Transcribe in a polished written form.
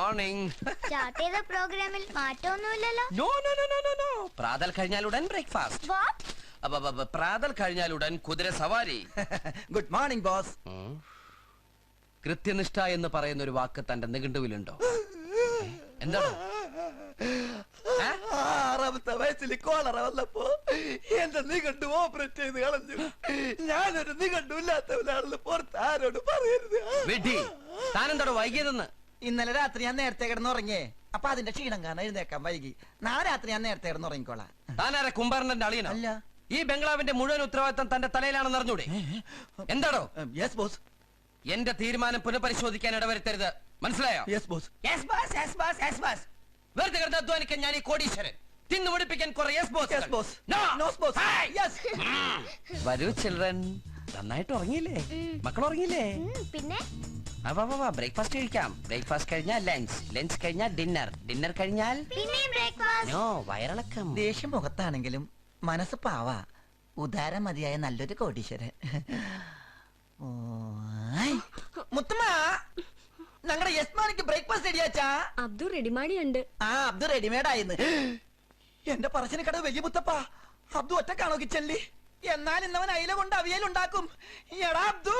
Morning. Start ചെയ്ത പ്രോഗ്രാമിൽ മാറ്റമൊന്നുമില്ലല്ലോ. No no no no no no. പ്രാതൽ കഴിഞ്ഞാലുടൻ ബ്രേക്ക്ഫാസ്റ്റ്. വാട്ട്? പ്രാതൽ കഴിഞ്ഞാലുടൻ കുതിര സവാരി. Good morning boss. കൃത്യനിഷ്ഠ എന്ന് പറയുന്ന ഒരു വാക്ക് തന്റെ നിഘണ്ടുവിലുണ്ടോ? എന്താണ്? 6ാമത്തെ വയസ്സിൽ കോളറ വന്നപ്പോ എന്റെ നിഘണ്ടു ഓപ്പറേറ്റ് ചെയ്ത് കളഞ്ഞു. ഞാനൊരു നിഘണ്ടു ഇല്ലാത്തവനാണെന്ന് പുറത്ത് ആരോട് പറയരുത്. വിഡ്ഢി, താനെന്താടോ വൈകിയതെന്ന്? ഇന്നലെ രാത്രി ഞാൻ നേരത്തെ കിടന്നുറങ്ങിയേ. അപ്പൊ അതിന്റെ ക്ഷീണം കാരണം എഴുന്നേക്കാൻ വൈകി. നാളെ രാത്രി ഞാൻ നേരത്തെ കിടന്നുറങ്ങിക്കോളാം. താനാരെ കുംഭാരന്റെ അളിയനോ? അല്ല. ഈ ബംഗ്ലാവിന്റെ മുഴുവൻ ഉത്തരവാദിത്തം തന്റെ തലയിലാണെന്ന് അറിഞ്ഞൂടെ? എന്താടോ? Yes boss. എന്റെ തീരുമാനം പുനഃപരിശോധിക്കാൻ ഇടവരുത്തരുത്, മനസ്സിലായോ? Yes boss. വെറുതെ കിടന്ന് അധ്വാനിക്കാൻ ഞാൻ ഈ കോടീശ്വരൻ. തിന്നു മുടിപ്പിക്കാൻ കുറെ yes boss. Yes boss. No boss. Yes. വരൂ ചിൽഡ്രൻ. നന്നായിട്ട് ഉറങ്ങിയില്ലേ? മക്കൾ ഉറങ്ങിയില്ലേ? പിന്നെ ബ്രേക്ക്ഫാസ്റ്റ് കഴിക്കാം. ബ്രേക്ക്ഫാസ്റ്റ് കഴിഞ്ഞാൽ ലഞ്ച്, ലഞ്ച് കഴിഞ്ഞാൽ ഡിന്നർ, ഡിന്നർ കഴിഞ്ഞാൽ പിന്നെയും ബ്രേക്ക്ഫാസ്റ്റ്. നോ വയറിളക്കം. ദേഷ്യം മുഖത്താണെങ്കിലും മനസ്സ് പാവാ. ഉദാരം മതിയായ നല്ലൊരു കോടീശ്വരൻ. മുത്തമ്മ, ഞങ്ങളുടെ യസ്മാനിക്ക് ബ്രേക്ക്ഫാസ്റ്റ് റെഡിയാച്ചാ? അബ്ദു റെഡിമാഡി ഉണ്ട്. അബ്ദു റെഡിമേഡ് ആയിന്ന്. എന്റെ പറശ്ശിനി കട വലിയ മുത്തപ്പ. അബ്ദു ഒറ്റക്കാണോ കിച്ചണില്? എന്നാൽ ഇന്നവൻ അയില കൊണ്ട് അവിയലുണ്ടാക്കും. എടാ അബ്ദു.